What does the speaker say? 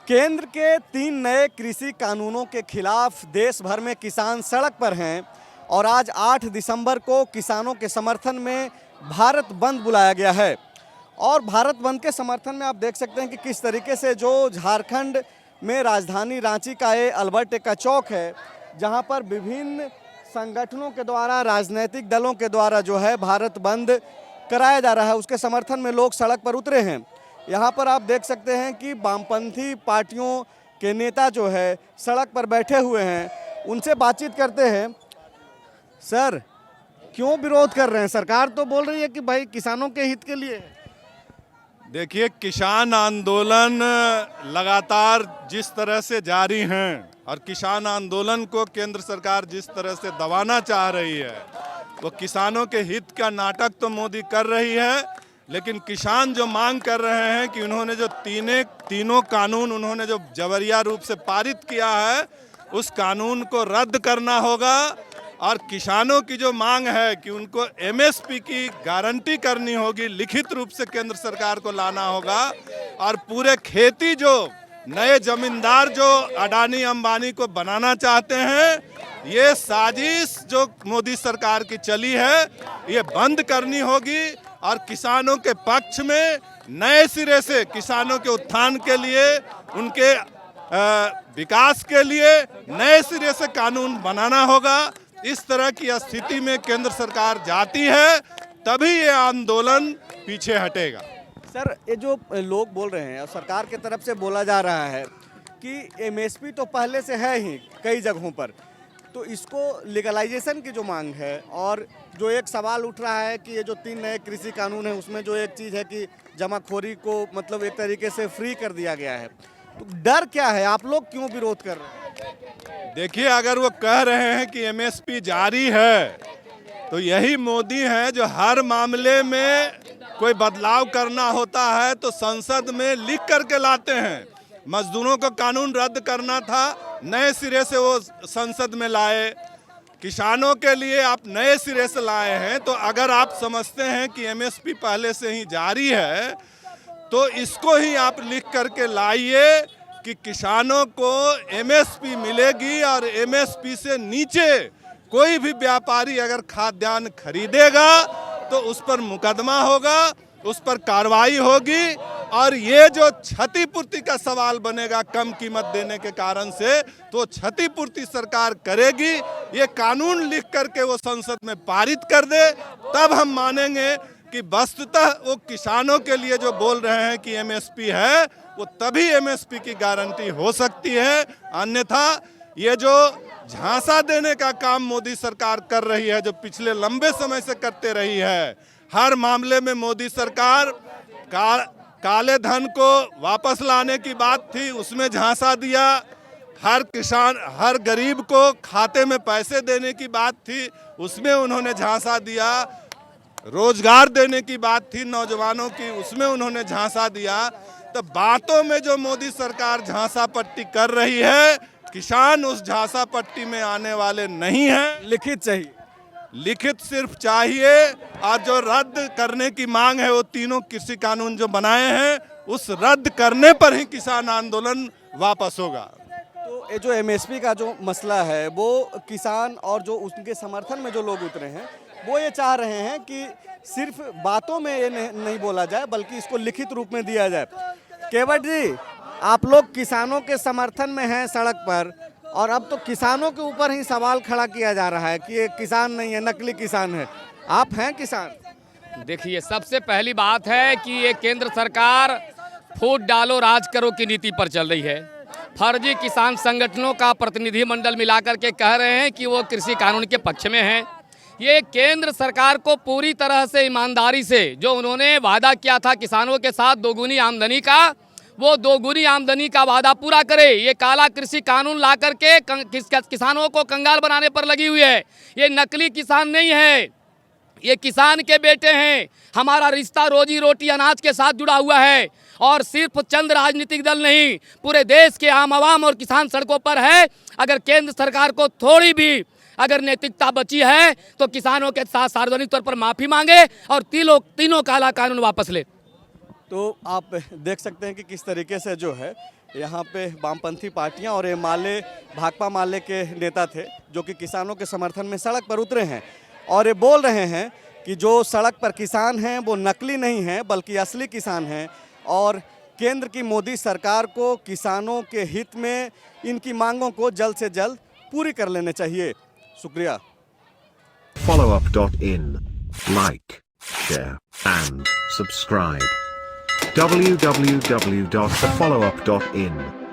केंद्र के 3 नए कृषि कानूनों के खिलाफ देश भर में किसान सड़क पर हैं और आज 8 दिसंबर को किसानों के समर्थन में भारत बंद बुलाया गया है। और भारत बंद के समर्थन में आप देख सकते हैं कि किस तरीके से जो झारखंड में राजधानी रांची का ये अल्बर्ट एक्का चौक है, जहां पर विभिन्न संगठनों के द्वारा, राजनीतिक दलों के द्वारा जो है भारत बंद कराया जा रहा है, उसके समर्थन में लोग सड़क पर उतरे हैं। यहाँ पर आप देख सकते हैं कि वामपंथी पार्टियों के नेता जो है सड़क पर बैठे हुए हैं। उनसे बातचीत करते हैं। सर, क्यों विरोध कर रहे हैं? सरकार तो बोल रही है कि भाई किसानों के हित के लिए है। देखिए, किसान आंदोलन लगातार जिस तरह से जारी हैं और किसान आंदोलन को केंद्र सरकार जिस तरह से दबाना चाह रही है, वो किसानों के हित का नाटक तो मोदी कर रही है, लेकिन किसान जो मांग कर रहे हैं कि उन्होंने जो तीनों कानून उन्होंने जो जबरिया रूप से पारित किया है, उस कानून को रद्द करना होगा। और किसानों की जो मांग है कि उनको एमएसपी की गारंटी करनी होगी, लिखित रूप से केंद्र सरकार को लाना होगा। और पूरे खेती जो नए जमींदार जो अडानी अंबानी को बनाना चाहते हैं, ये साजिश जो मोदी सरकार की चली है, ये बंद करनी होगी। और किसानों के पक्ष में नए सिरे से किसानों के उत्थान के लिए, उनके विकास के लिए नए सिरे से कानून बनाना होगा। इस तरह की स्थिति में केंद्र सरकार जाती है, तभी ये आंदोलन पीछे हटेगा। सर, ये जो लोग बोल रहे हैं और सरकार की तरफ से बोला जा रहा है कि एमएसपी तो पहले से है ही कई जगहों पर, तो इसको लीगलाइजेशन की जो मांग है, और जो एक सवाल उठ रहा है कि ये जो 3 नए कृषि कानून है उसमें जो एक चीज़ है कि जमाखोरी को मतलब एक तरीके से फ्री कर दिया गया है, तो डर क्या है? आप लोग क्यों विरोध कर रहे हैं? देखिए, अगर वो कह रहे हैं कि एमएसपी जारी है, तो यही मोदी हैं जो हर मामले में कोई बदलाव करना होता है तो संसद में लिख करके लाते हैं। मजदूरों को कानून रद्द करना था, नए सिरे से वो संसद में लाए। किसानों के लिए आप नए सिरे से लाए हैं, तो अगर आप समझते हैं कि एमएसपी पहले से ही जारी है, तो इसको ही आप लिख करके लाइए कि किसानों को एमएसपी मिलेगी। और एमएसपी से नीचे कोई भी व्यापारी अगर खाद्यान्न खरीदेगा तो उस पर मुकदमा होगा, उस पर कार्रवाई होगी। और ये जो क्षतिपूर्ति का सवाल बनेगा कम कीमत देने के कारण से, तो क्षतिपूर्ति सरकार करेगी। ये कानून लिख करके वो संसद में पारित कर दे, तब हम मानेंगे कि वस्तुतः वो किसानों के लिए जो बोल रहे हैं कि एमएसपी है, वो तभी एमएसपी की गारंटी हो सकती है। अन्यथा ये जो झांसा देने का काम मोदी सरकार कर रही है, जो पिछले लंबे समय से करते रही है, हर मामले में मोदी सरकार काले धन को वापस लाने की बात थी, उसमें झांसा दिया। हर किसान, हर गरीब को खाते में पैसे देने की बात थी, उसमें उन्होंने झांसा दिया। रोजगार देने की बात थी नौजवानों की, उसमें उन्होंने झांसा दिया। तो बातों में जो मोदी सरकार झांसा पट्टी कर रही है, किसान उस झांसा पट्टी में आने वाले नहीं हैं। लिखित चाहिए, लिखित सिर्फ चाहिए। और जो रद्द करने की मांग है, वो तीनों कृषि कानून जो बनाए हैं, उस रद्द करने पर ही किसान आंदोलन वापस होगा। तो ये जो एमएसपी का जो मसला है, वो किसान और जो उनके समर्थन में जो लोग उतरे हैं, वो ये चाह रहे हैं कि सिर्फ बातों में ये नहीं बोला जाए, बल्कि इसको लिखित रूप में दिया जाए। केवट जी, आप लोग किसानों के समर्थन में हैं सड़क पर, और अब तो किसानों के ऊपर ही सवाल खड़ा किया जा रहा है कि ये किसान नहीं है, नकली किसान है। आप हैं किसान? देखिए, सबसे पहली बात है कि ये केंद्र सरकार फूट डालो राज करो की नीति पर चल रही है। फर्जी किसान संगठनों का प्रतिनिधिमंडल मिलाकर के कह रहे हैं कि वो कृषि कानून के पक्ष में हैं। ये केंद्र सरकार को पूरी तरह से ईमानदारी से, जो उन्होंने वादा किया था किसानों के साथ दोगुनी आमदनी का, वो दोगुनी आमदनी का वादा पूरा करे। ये काला कृषि कानून ला करके किसानों को कंगाल बनाने पर लगी हुई है। ये नकली किसान नहीं है, ये किसान के बेटे हैं। हमारा रिश्ता रोजी रोटी अनाज के साथ जुड़ा हुआ है, और सिर्फ चंद राजनीतिक दल नहीं, पूरे देश के आम आवाम और किसान सड़कों पर है। अगर केंद्र सरकार को थोड़ी भी अगर नैतिकता बची है, तो किसानों के साथ सार्वजनिक तौर पर माफ़ी मांगे और तीनों काला कानून वापस ले। तो आप देख सकते हैं कि किस तरीके से जो है यहाँ पे वामपंथी पार्टियां और ये माले भाकपा माले के नेता थे जो कि किसानों के समर्थन में सड़क पर उतरे हैं और ये बोल रहे हैं कि जो सड़क पर किसान हैं वो नकली नहीं हैं बल्कि असली किसान हैं और केंद्र की मोदी सरकार को किसानों के हित में इनकी मांगों को जल्द से जल्द पूरी कर लेने चाहिए। शुक्रिया। Followup.in. Like, share, and subscribe. www.thefollowup.in